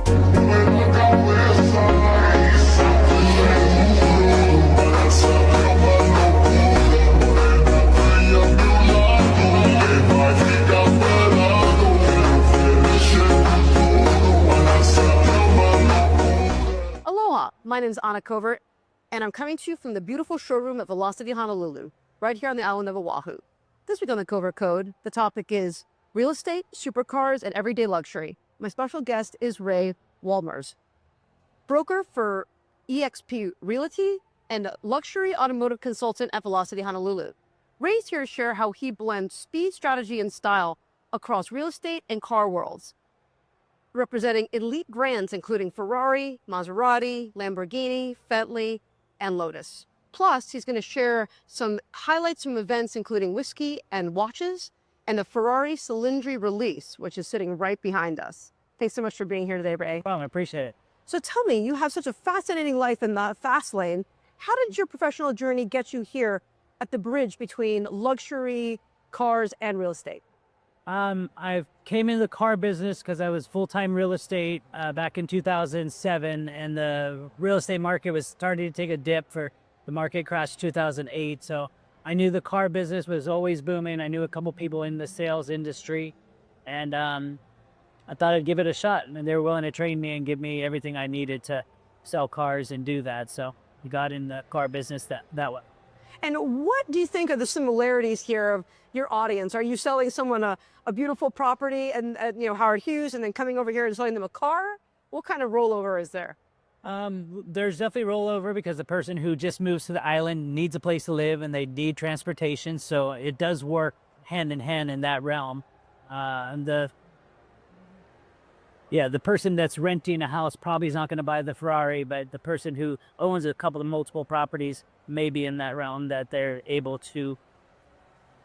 Aloha, my name is Anna Covert, and I'm coming to you from the beautiful showroom at Velocity Honolulu, right here on the island of Oahu. This week on the Covert Code, the topic is real estate, supercars, and everyday luxury. My special guest is Rey Wolmers, broker for eXp Realty and Luxury Automotive Consultant at Velocity Honolulu. Rey's here to share how he blends speed, strategy, and style across real estate and car worlds, representing elite brands including Ferrari, Maserati, Lamborghini, Bentley, and Lotus. Plus, he's going to share some highlights from events including whiskey and watches and the Ferrari Cylindri release, which is sitting right behind us. Thanks so much for being here today, Rey. Well, I appreciate it. So tell me, you have such a fascinating life in the fast lane. How did your professional journey get you here at the bridge between luxury, cars, and real estate? I came into the car business because I was full-time real estate back in 2007, and the real estate market was starting to take a dip for the market crashed 2008. So I knew the car business was always booming. I knew a couple people in the sales industry, and I thought I'd give it a shot. And they were willing to train me and give me everything I needed to sell cars and do that. So I got in the car business that way. And what do you think are the similarities here of your audience? Are you selling someone a beautiful property and Howard Hughes, and then coming over here and selling them a car? What kind of rollover is there? There's definitely rollover because the person who just moves to the island needs a place to live and they need transportation. So it does work hand in hand in that realm. The person that's renting a house probably is not going to buy the Ferrari, but the person who owns a couple of multiple properties may be in that realm that they're able to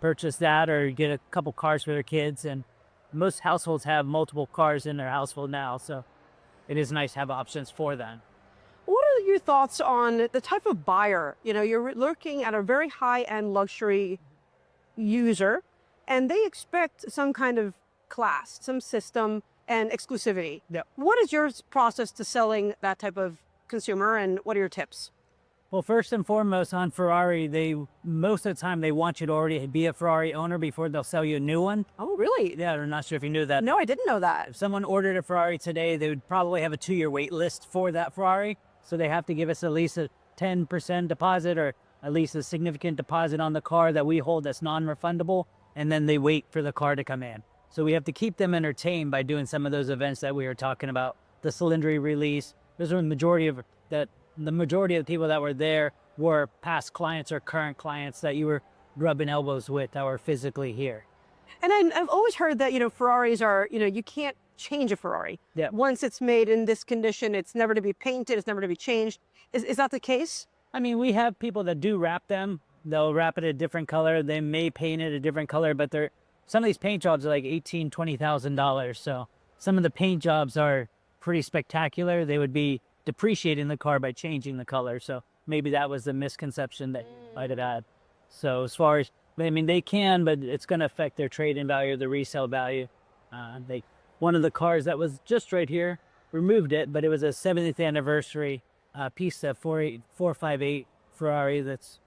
purchase that or get a couple cars for their kids. And most households have multiple cars in their household now, so it is nice to have options for that. What are your thoughts on the type of buyer? You're looking at a very high-end luxury user, and they expect some kind of class, some system, and exclusivity. Yep. What is your process to selling that type of consumer, and what are your tips? Well, first and foremost on Ferrari, most of the time they want you to already be a Ferrari owner before they'll sell you a new one. Oh, really? Yeah, I'm not sure if you knew that. No, I didn't know that. If someone ordered a Ferrari today, they would probably have a 2-year wait list for that Ferrari. So they have to give us at least a 10% deposit or at least a significant deposit on the car that we hold that's non-refundable. And then they wait for the car to come in. So we have to keep them entertained by doing some of those events that we were talking about. The Cylindri release, those are the majority of the people that were there were past clients or current clients that you were rubbing elbows with that were physically here. And I've always heard that, Ferraris are, you can't change a Ferrari. Yeah. Once it's made in this condition, it's never to be painted, it's never to be changed. Is that the case? I mean, we have people that do wrap them. They'll wrap it a different color. They may paint it a different color, but some of these paint jobs are like $18,000, $20,000. So some of the paint jobs are pretty spectacular. They would be depreciating the car by changing the color. So maybe that was the misconception that you might have had. So as far as, they can, but it's going to affect their trade-in value, the resale value. One of the cars that was just right here, removed it, but it was a 70th anniversary piece of 458 Ferrari that's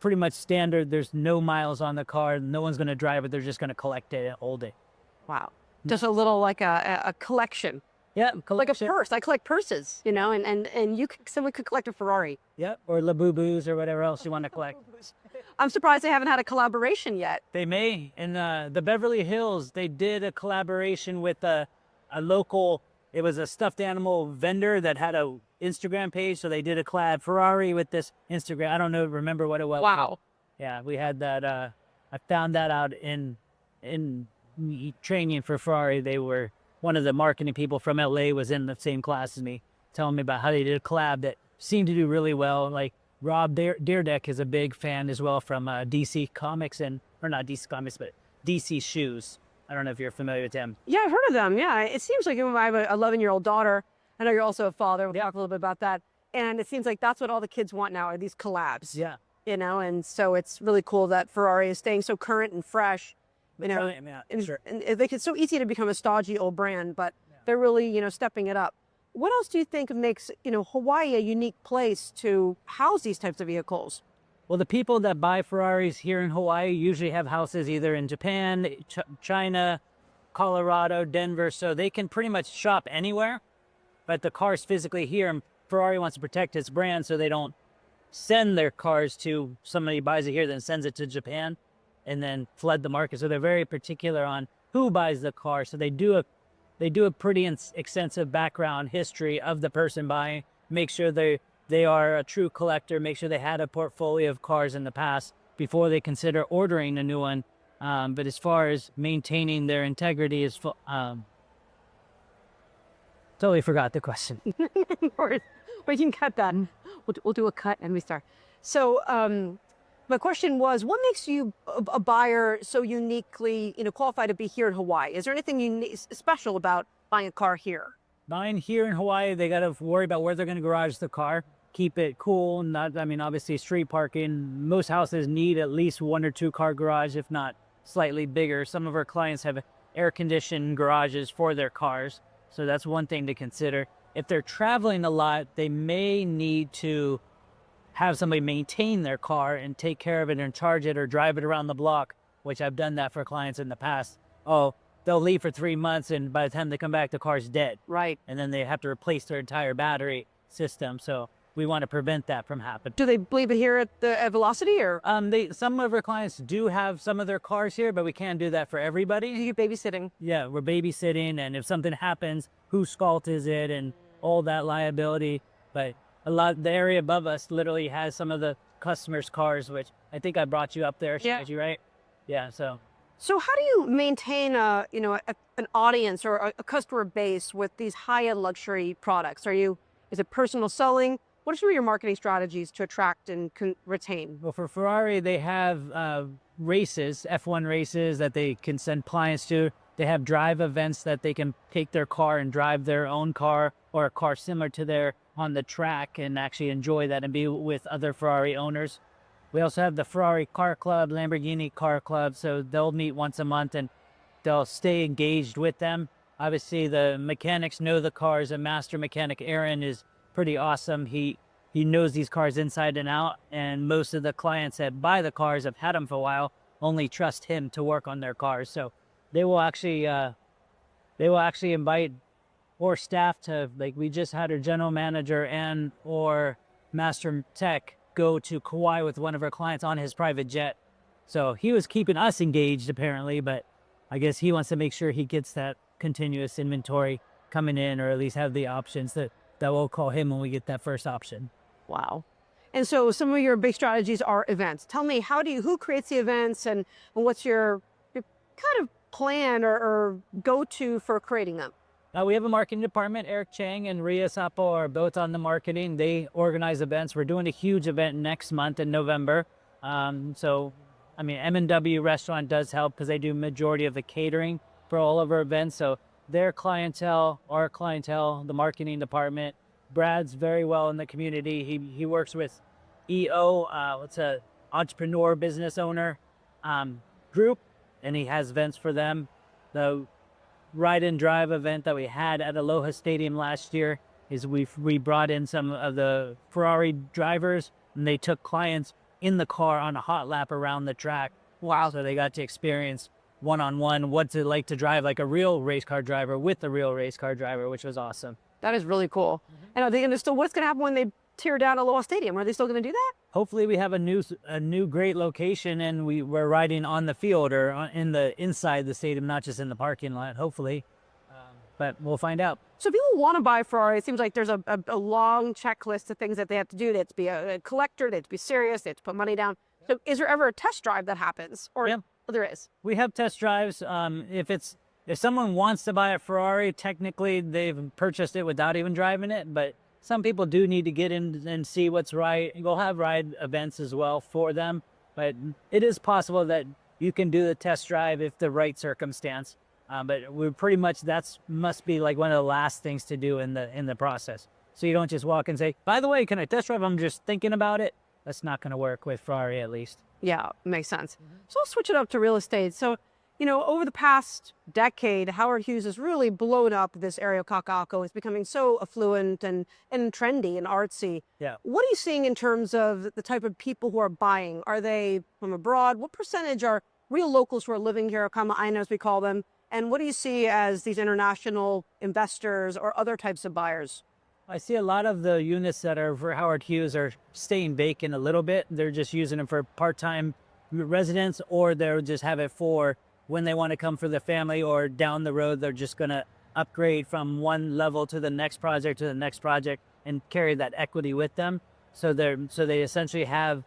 pretty much standard. There's no miles on the car. No one's going to drive it. They're just going to collect it and hold it. Wow. Just a little like a collection. Yeah, collection. Like a purse. I collect purses, and someone could collect a Ferrari. Yep, or Labubu's or whatever else you want to collect. I'm surprised they haven't had a collaboration yet. They may. In the Beverly Hills, they did a collaboration with a local, it was a stuffed animal vendor that had a Instagram page, so they did a collab Ferrari with this Instagram. I don't remember what it was. Wow. Yeah, we had that. I found that out in training for Ferrari. They were, one of the marketing people from LA was in the same class as me, telling me about how they did a collab that seemed to do really well. Like Rob Deerdeck is a big fan as well from DC Comics, or not DC Comics, but DC Shoes. I don't know if you're familiar with them. Yeah, I've heard of them. Yeah, it seems like I have an 11-year-old daughter. I know you're also a father. We'll talk a little bit about that. And it seems like that's what all the kids want now, are these collabs. Yeah. And so it's really cool that Ferrari is staying so current and fresh. Sure. And it's so easy to become a stodgy old brand, but They're really, stepping it up. What else do you think makes, Hawaii a unique place to house these types of vehicles? Well, the people that buy Ferraris here in Hawaii usually have houses either in Japan, China, Colorado, Denver, so they can pretty much shop anywhere, but the car's physically here, and Ferrari wants to protect its brand so they don't send their cars to somebody buys it here, then sends it to Japan, and then flood the market. So they're very particular on who buys the car. So they do a pretty extensive background history of the person buying, make sure they are a true collector, make sure they had a portfolio of cars in the past before they consider ordering a new one. But as far as maintaining their integrity, totally forgot the question. We can cut that. We'll do a cut and restart. So my question was, what makes you a buyer so uniquely, qualified to be here in Hawaii? Is there anything special about buying a car here? Buying here in Hawaii, they got to worry about where they're going to garage the car. Keep it cool. Obviously street parking. Most houses need at least 1 or 2 car garage, if not slightly bigger. Some of our clients have air-conditioned garages for their cars. So that's one thing to consider. If they're traveling a lot, they may need to have somebody maintain their car and take care of it and charge it or drive it around the block, which I've done that for clients in the past. Oh, they'll leave for 3 months, and by the time they come back, the car's dead. Right. And then they have to replace their entire battery system. So we want to prevent that from happening. Do they leave it here at Velocity, or? Some of our clients do have some of their cars here, but we can't do that for everybody. You're babysitting. Yeah, we're babysitting, and if something happens, whose fault is it, and all that liability. But the area above us literally has some of the customers' cars, which I think I brought you up there. Yeah. You right? Yeah. So how do you maintain an audience or a customer base with these high-end luxury products? Is it personal selling? What are some of your marketing strategies to attract and retain? Well, for Ferrari, they have races, F1 races that they can send clients to. They have drive events that they can take their car and drive their own car or a car similar to their on the track and actually enjoy that and be with other Ferrari owners. We also have the Ferrari Car Club, Lamborghini Car Club, so they'll meet once a month and they'll stay engaged with them. Obviously, the mechanics know the cars. A master mechanic, Aaron, is pretty awesome. He knows these cars inside and out, and most of the clients that buy the cars have had them for a while, only trust him to work on their cars. So they will actually invite or staff to, like, we just had our general manager and or master tech go to Kauai with one of our clients on his private jet. So he was keeping us engaged apparently, but I guess he wants to make sure he gets that continuous inventory coming in, or at least have the options that we'll call him when we get that first option. Wow. And so some of your big strategies are events. Tell me, who creates the events, and what's your kind of plan or go-to for creating them? We have a marketing department. Eric Chang and Ria Sapo are both on the marketing. They organize events. We're doing a huge event next month in November. M&W Restaurant does help because they do majority of the catering for all of our events. So their clientele, our clientele, the marketing department. Brad's very well in the community. He works with EO, what's a entrepreneur business owner group, and he has events for them. The ride and drive event that we had at Aloha Stadium last year is we brought in some of the Ferrari drivers, and they took clients in the car on a hot lap around the track. Wow. So they got to experience one-on-one what's it like to drive like a real race car driver with a real race car driver, which was awesome. That is really cool. Mm-hmm. And are they going to still, what's going to happen when they tear down Aloha Stadium? Are they still going to do that? Hopefully we have a new great location, and we're riding on the field or inside the stadium, not just in the parking lot, hopefully. But we'll find out. So if people want to buy Ferrari, it seems like there's a long checklist of things that they have to do. They have to be a collector, they have to be serious, they have to put money down. So is there ever a test drive that happens? Or there is? We have test drives. If someone wants to buy a Ferrari, technically they've purchased it without even driving it, but some people do need to get in and see what's right. We'll have ride events as well for them, but it is possible that you can do the test drive if the right circumstance. But we're pretty much, must be like one of the last things to do in the process. So you don't just walk and say, by the way, can I test drive? I'm just thinking about it. That's not going to work with Ferrari, at least. Yeah, makes sense. Mm-hmm. So I'll switch it up to real estate. So over the past decade, Howard Hughes has really blown up this area of Kaka'ako. It's becoming so affluent and trendy and artsy. Yeah. What are you seeing in terms of the type of people who are buying? Are they from abroad? What percentage are real locals who are living here, kama'aina as we call them? And what do you see as these international investors or other types of buyers? I see a lot of the units that are for Howard Hughes are staying vacant a little bit. They're just using them for part-time residents, or they'll just have it for when they want to come for the family, or down the road, they're just going to upgrade from one level to the next project and carry that equity with them. So they essentially have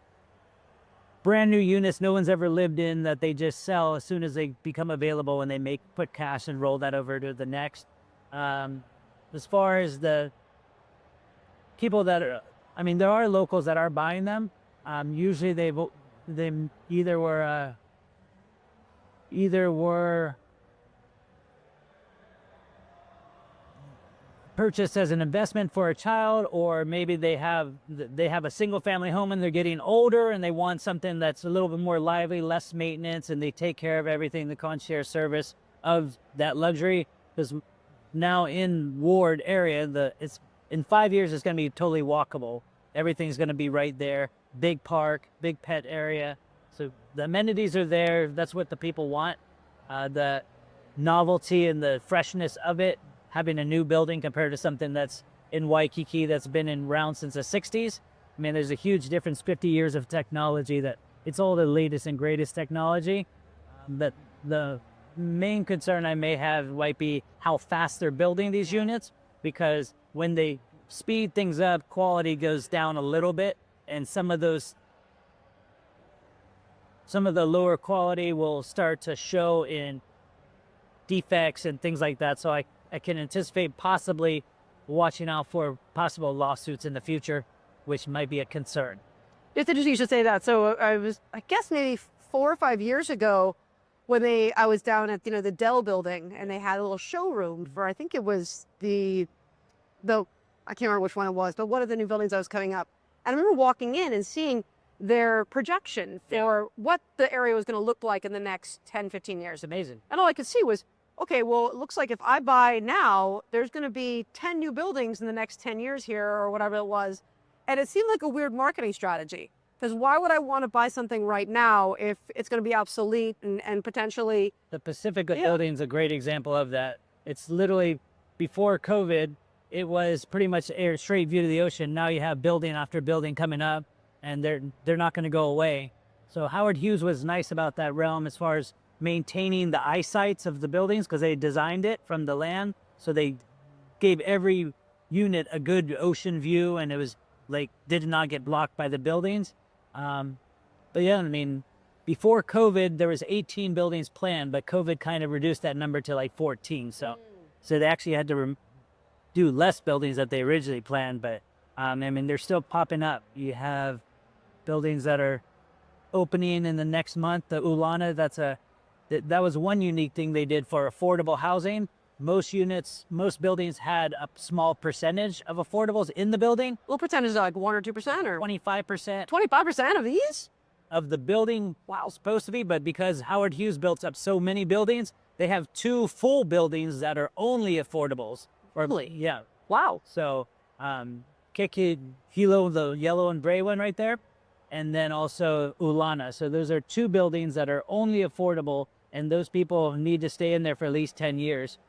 brand new units no one's ever lived in that they just sell as soon as they become available, and they put cash and roll that over to the next. As far as the people that are, there are locals that are buying them. Usually they either were purchased as an investment for a child, or maybe they have a single family home and they're getting older and they want something that's a little bit more lively, less maintenance, and they take care of everything, the concierge service of that luxury. Because now in Ward area, in 5 years it's going to be totally walkable. Everything's going to be right there. Big park, big pet area. So the amenities are there. That's what the people want. The novelty and the freshness of it, having a new building compared to something that's in Waikiki that's been around since the 60s. There's a huge difference, 50 years of technology, that it's all the latest and greatest technology. But the main concern I may have might be how fast they're building these units, because when they speed things up, quality goes down a little bit, and some of the lower quality will start to show in defects and things like that. So I can anticipate possibly watching out for possible lawsuits in the future, which might be a concern. It's interesting you should say that. So I guess maybe 4 or 5 years ago, when I was down at the Dell building, and they had a little showroom for, I think it was the I can't remember which one it was, but one of the new buildings that was coming up. And I remember walking in and seeing their projection for what the area was going to look like in the next 10, 15 years. Amazing. And all I could see was, okay, well, it looks like if I buy now, there's going to be 10 new buildings in the next 10 years here, or whatever it was. And it seemed like a weird marketing strategy, because why would I want to buy something right now if it's going to be obsolete and potentially... The Pacifica building is a great example of that. It's literally, before COVID, it was pretty much a straight view to the ocean. Now you have building after building coming up, and they're not going to go away. So Howard Hughes was nice about that realm as far as maintaining the eyesights of the buildings, because they designed it from the land. So they gave every unit a good ocean view, and it was did not get blocked by the buildings. But yeah, before COVID, there was 18 buildings planned, but COVID kind of reduced that number to 14. So they actually had to do less buildings that they originally planned, but they're still popping up. You have buildings that are opening in the next month. The Ulana, that was one unique thing they did for affordable housing. Most buildings had a small percentage of affordables in the building. What percentage is that, 1 or 2% or 25%? 25% of these? Of the building, supposed to be, but because Howard Hughes built up so many buildings, they have 2 full buildings that are only affordables. Really? Yeah. Wow. So, Keke Hilo, the yellow and gray one right there, and then also Ulana. So those are 2 buildings that are only affordable, and those people need to stay in there for at least 10 years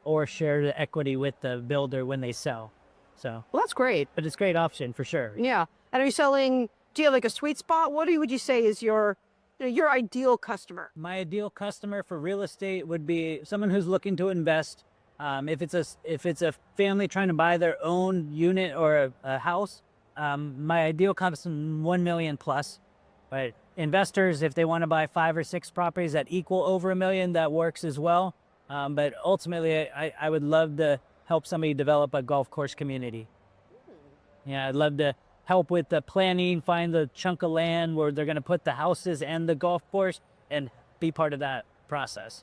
or share the equity with the builder when they sell. So, well, that's great. But it's a great option for sure. Yeah. And are you selling, do you have a sweet spot? What would you say is your ideal customer? My ideal customer for real estate would be someone who's looking to invest. If it's a family trying to buy their own unit or a house, my ideal customer, 1 million plus. But investors, if they want to buy 5 or 6 properties that equal over $1 million, that works as well. But ultimately, I would love to help somebody develop a golf course community. Yeah, I'd love to help with the planning, find the chunk of land where they're going to put the houses and the golf course, and be part of that process.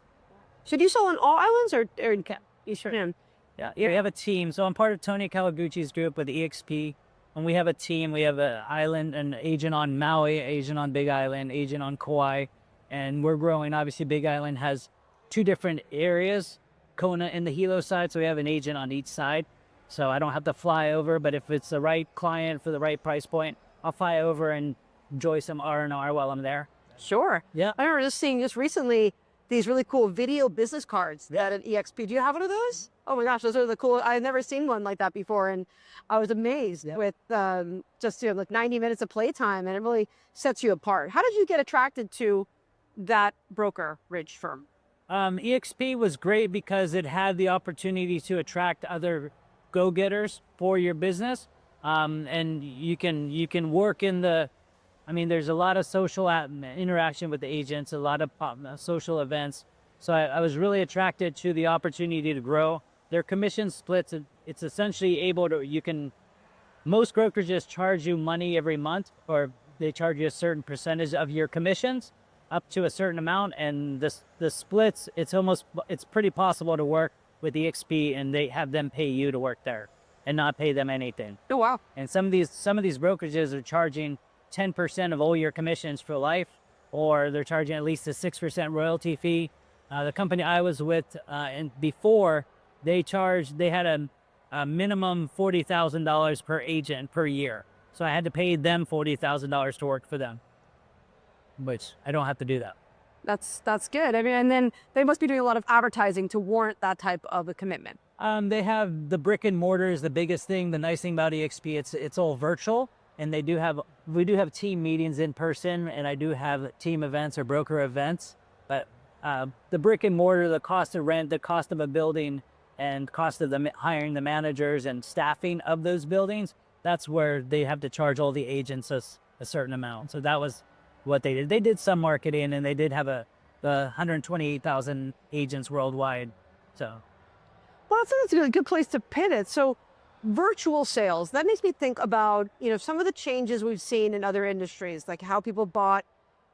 So do you sell on all islands or in Eastern? Yeah, we have a team. So I'm part of Tony Kawaguchi's group with EXP. And we have a team. We have an agent on Maui, agent on Big Island, agent on Kauai. and we're growing. Obviously, Big Island has 2 different areas, Kona and the Hilo side, so we have an agent on each side. So I don't have to fly over, but if it's the right client for the right price point, I'll fly over and enjoy some R&R while I'm there. Sure. Yeah. I remember just seeing just recently these really cool video business cards at an EXP. Do you have one of those? Oh my gosh, those are the cool. I've never seen one like that before, and I was amazed with just like 90 minutes of playtime, and it really sets you apart. How did you get attracted to that brokerage firm? EXP was great because it had the opportunity to attract other go-getters for your business, and you can work in the. I mean, there's a lot of social interaction with the agents, a lot of social events. So I was really attracted to the opportunity to grow. Their commission splits, it's essentially able to, most brokerages charge you money every month, or they charge you a certain percentage of your commissions up to a certain amount. And the splits, it's pretty possible to work with EXP and they have them pay you to work there and not pay them anything. Oh, wow. And some of these brokerages are charging 10% of all your commissions for life, or they're charging at least a 6% royalty fee. The company I was with and before, they had a minimum $40,000 per agent per year. So I had to pay them $40,000 to work for them, which I don't have to do that. That's good. I mean, and then they must be doing a lot of advertising to warrant that type of a commitment. They have the brick and mortar is the biggest thing. The nice thing about EXP, it's all virtual. And we do have team meetings in person, and I do have team events or broker events. But the brick and mortar, the cost of rent, the cost of a building, and cost of hiring the managers and staffing of those buildings, that's where they have to charge all the agents a certain amount. So that was what they did. They did some marketing, and they did have the 128,000 agents worldwide. So, well, that's a good place to pin it. So, virtual sales, that makes me think about, some of the changes we've seen in other industries, like how people bought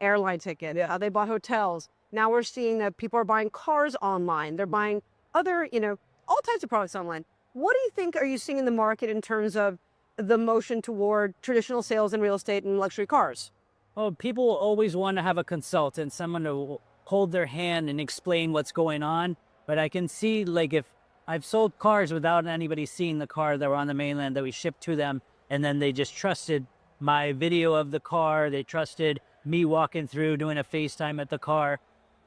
airline tickets, how they bought hotels. Now we're seeing that people are buying cars online. They're buying other, all types of products online. What do you think are you seeing in the market in terms of the motion toward traditional sales in real estate and luxury cars? Well, people always want to have a consultant, someone to hold their hand and explain what's going on. But I can see, like, if I've sold cars without anybody seeing the car that were on the mainland that we shipped to them, and then they just trusted my video of the car. They trusted me walking through, doing a FaceTime at the car.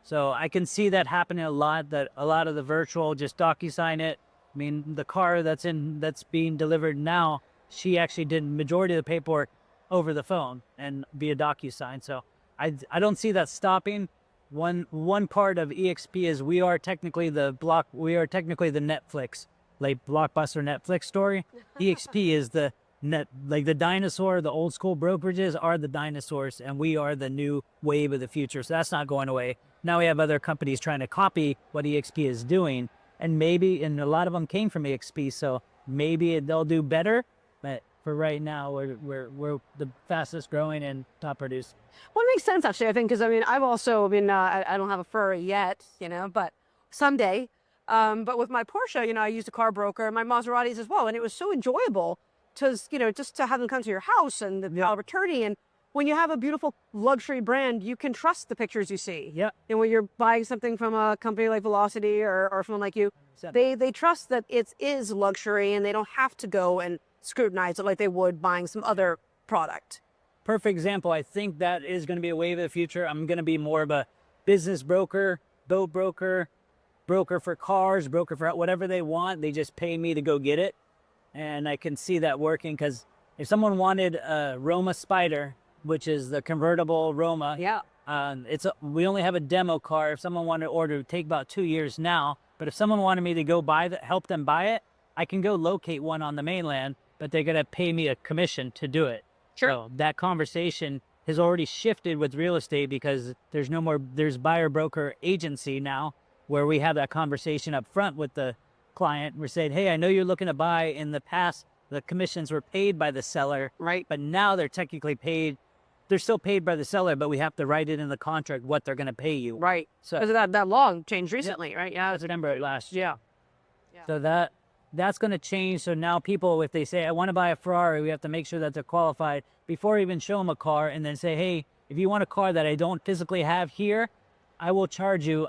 So I can see that happening a lot, that a lot of the virtual just DocuSign it. I mean, the car that's being delivered now, she actually did majority of the paperwork over the phone and via DocuSign. So I don't see that stopping. One part of EXP is we are technically the Netflix, like blockbuster Netflix story. EXP is the dinosaur. The old school brokerages are the dinosaurs, and we are the new wave of the future. So that's not going away. Now we have other companies trying to copy what EXP is doing, and a lot of them came from EXP, so maybe they'll do better. But for right now, we're the fastest growing and top produced. Well, it makes sense, actually, I think, because, I've also been, I don't have a Ferrari yet, but someday. But with my Porsche, I used a car broker, and my Maseratis as well. And it was so enjoyable to, just to have them come to your house and the power of attorney. And when you have a beautiful luxury brand, you can trust the pictures you see. Yeah. And when you're buying something from a company like Velocity or someone like you, they trust that it is luxury, and they don't have to go and scrutinize it like they would buying some other product. Perfect example. I think that is going to be a wave of the future. I'm going to be more of a business broker, boat broker, broker for cars, broker for whatever they want. They just pay me to go get it. And I can see that working, because if someone wanted a Roma Spider, which is the convertible Roma, we only have a demo car. If someone wanted to order, it would take about 2 years now. But if someone wanted me to go help them buy it, I can go locate one on the mainland, but they're going to pay me a commission to do it. Sure. So that conversation has already shifted with real estate, because there's buyer broker agency now, where we have that conversation up front with the client. We're saying, hey, I know you're looking to buy. In the past, the commissions were paid by the seller, right? But now they're technically paid. They're still paid by the seller, but we have to write it in the contract what they're going to pay you. Right. So because that law changed recently, right? Yeah. I remember it last year. Yeah. So that's going to change. So now people, if they say, I want to buy a Ferrari, we have to make sure that they're qualified before we even show them a car, and then say, hey, if you want a car that I don't physically have here, I will charge you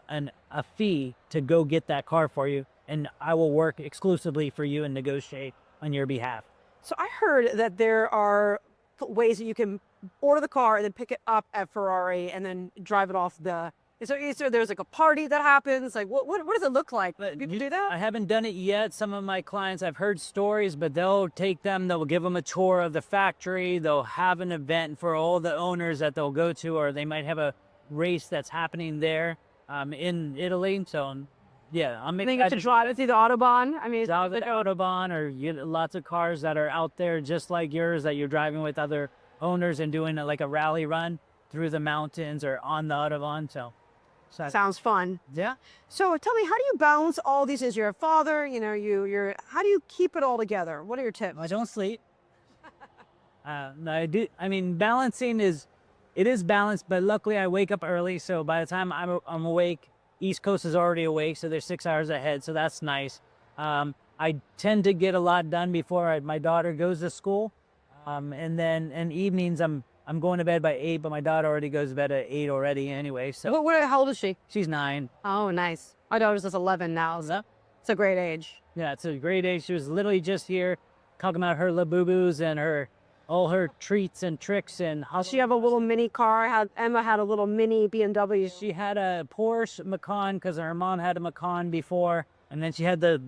a fee to go get that car for you, and I will work exclusively for you and negotiate on your behalf. So I heard that there are ways that you can order the car and then pick it up at Ferrari and then drive it off the. Is there there's like a party that happens? Like what does it look like? People do that? I haven't done it yet. Some of my clients, I've heard stories, but they'll take them, they'll give them a tour of the factory. They'll have an event for all the owners that they'll go to, or they might have a race that's happening there in Italy. So yeah, I'm Then you get to drive it through the Autobahn. I mean, drive the Autobahn, or you get lots of cars that are out there just like yours that you're driving with other owners and doing like a rally run through the mountains or on the Autobahn. So sounds fun. yeah. So tell me, how do you balance all these? As you're a father, you're. How do you keep it all together? What are your tips? I don't sleep. No, I do. I mean, balancing is balanced, but luckily I wake up early. So by the time I'm awake, East Coast is already awake, so they're 6 hours ahead. So that's nice. I tend to get a lot done before my daughter goes to school, and then in evenings I'm going to bed by 8, but my daughter already goes to bed at 8 already anyway. So How old is she? she's 9. Oh, nice. My daughter's just 11 now. So it's a great age. Yeah, it's a great age. She was literally just here talking about her boo-boos and all her treats and tricks and how She have a little mini car. Emma had a little mini BMW. she had a Porsche Macan because her mom had a Macan before, and then she had the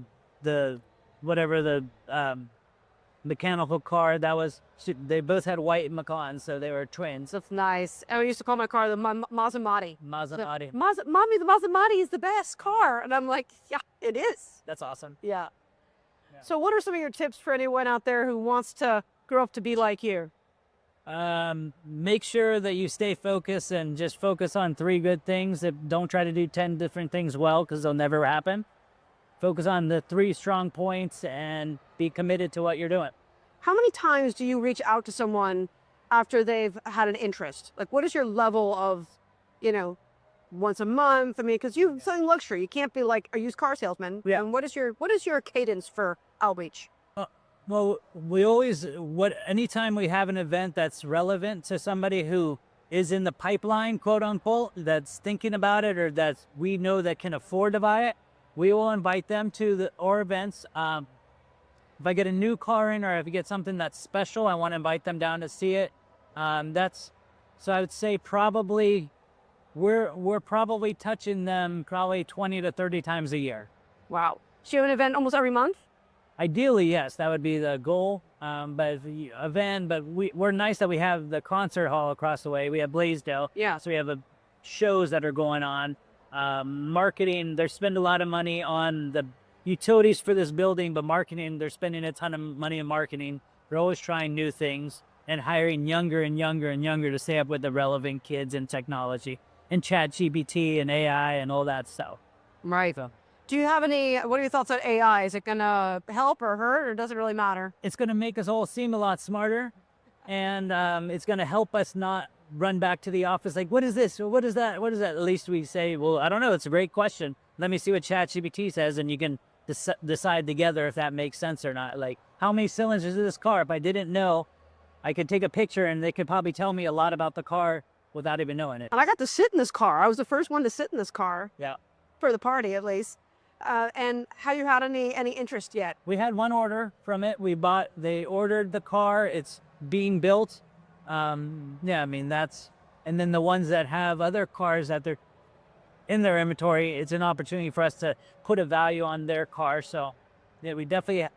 mechanical car that was. They both had white Macans, so they were twins. That's nice. I used to call my car the Maserati. Maserati. Mommy, the Maserati is the best car. And I'm like, yeah, it is. That's awesome. Yeah. So what are some of your tips for anyone out there who wants to grow up to be like you? Make sure that you stay focused and just focus on 3 good things. Don't try to do 10 different things well, because they'll never happen. Focus on the 3 strong points and be committed to what you're doing. How many times do you reach out to someone after they've had an interest? Like, what is your level of, once a month? I mean, because you're selling luxury, you can't be like a used car salesman. Yeah. And what is your cadence for outreach? Well, anytime we have an event that's relevant to somebody who is in the pipeline, quote unquote, that's thinking about it, or that we know that can afford to buy it, we will invite them to our events. If I get a new car in, or if I get something that's special, I want to invite them down to see it. So I would say probably we're probably touching them probably 20 to 30 times a year. Wow. So you have an event almost every month? Ideally, yes, that would be the goal. But we're nice that we have the concert hall across the way. We have Blaisdell. Yeah. So we have shows that are going on. Marketing, they spend a lot of money on the utilities for this building, but marketing, they're spending a ton of money in marketing. They're always trying new things and hiring younger and younger and younger to stay up with the relevant kids and technology and ChatGPT and AI and all that stuff. Right. So Do you have what are your thoughts on AI? Is it going to help or hurt, or does it really matter? it's going to make us all seem a lot smarter, and it's going to help us not run back to the office like, what is this? Or what is that? What is that? At least we say, well, I don't know. It's a great question. Let me see what ChatGPT says, and you can decide together if that makes sense or not. Like, how many cylinders is this car? If I didn't know, I could take a picture and they could probably tell me a lot about the car without even knowing it. And I got to sit in this car. I was the first one to sit in this car. Yeah. For the party, at least. And have you had any interest yet? We had one order from it. They ordered the car. It's being built. I mean, and then the ones that have other cars that they're in their inventory, it's an opportunity for us to put a value on their car. So yeah, we definitely,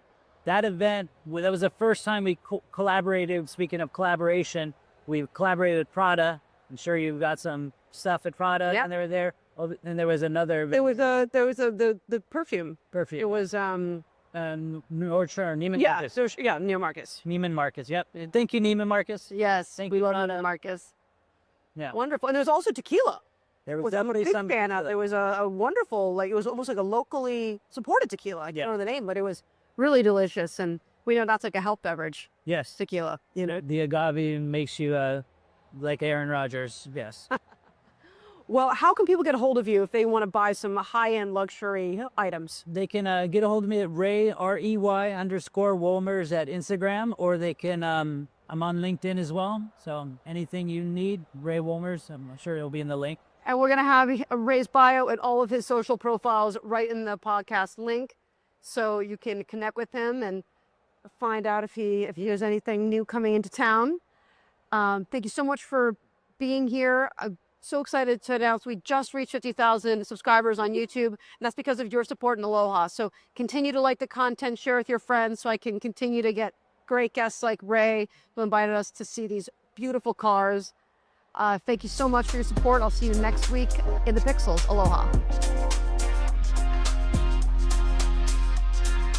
that event, that was the first time we collaborated. Speaking of collaboration, we collaborated with Prada. I'm sure you've got some stuff at Prada, Yep. And they were there. Oh, and there was another. There was the perfume. Perfume. It was Neiman Marcus. Neiman Marcus. Neiman Marcus. Yep. Thank you, Neiman Marcus. Yes, Thank we you, love Prada. Neiman Marcus. Yeah. Wonderful. And there's also tequila. There Was a definitely big some. fan of. There was a wonderful, like, it was almost like a locally supported tequila. I Yeah. don't know the name, but it was really delicious. And we know that's like a health beverage, Yes. tequila. You know. The agave makes you like Aaron Rodgers. Yes. Well, how can people get a hold of you if they want to buy some high-end luxury items? They can get a hold of me at Rey, REY _ Wolmers at Instagram, or they can I'm on LinkedIn as well. So anything you need, Rey Wolmers, I'm sure it'll be in the link. And we're going to have Ray's bio and all of his social profiles right in the podcast link, so you can connect with him and find out if he has anything new coming into town. Thank you so much for being here. I'm so excited to announce we just reached 50,000 subscribers on YouTube, and that's because of your support and Aloha. So continue to like the content, share with your friends, so I can continue to get great guests like Ray, who invited us to see these beautiful cars. Thank you so much for your support. I'll see you next week in the Pixels. Aloha.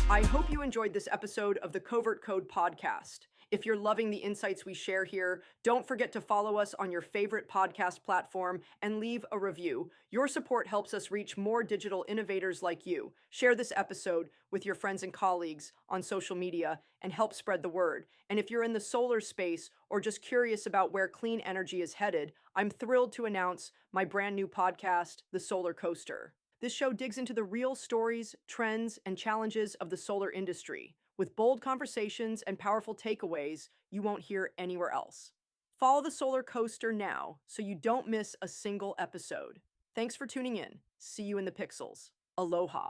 I hope you enjoyed this episode of the Covert Code Podcast. If you're loving the insights we share here, don't forget to follow us on your favorite podcast platform and leave a review. Your support helps us reach more digital innovators like you. Share this episode with your friends and colleagues on social media and help spread the word. And if you're in the solar space or just curious about where clean energy is headed, I'm thrilled to announce my brand new podcast, The Solar Coaster. This show digs into the real stories, trends, and challenges of the solar industry, with bold conversations and powerful takeaways you won't hear anywhere else. Follow the Solar Coaster now so you don't miss a single episode. Thanks for tuning in. See you in the Pixels. Aloha.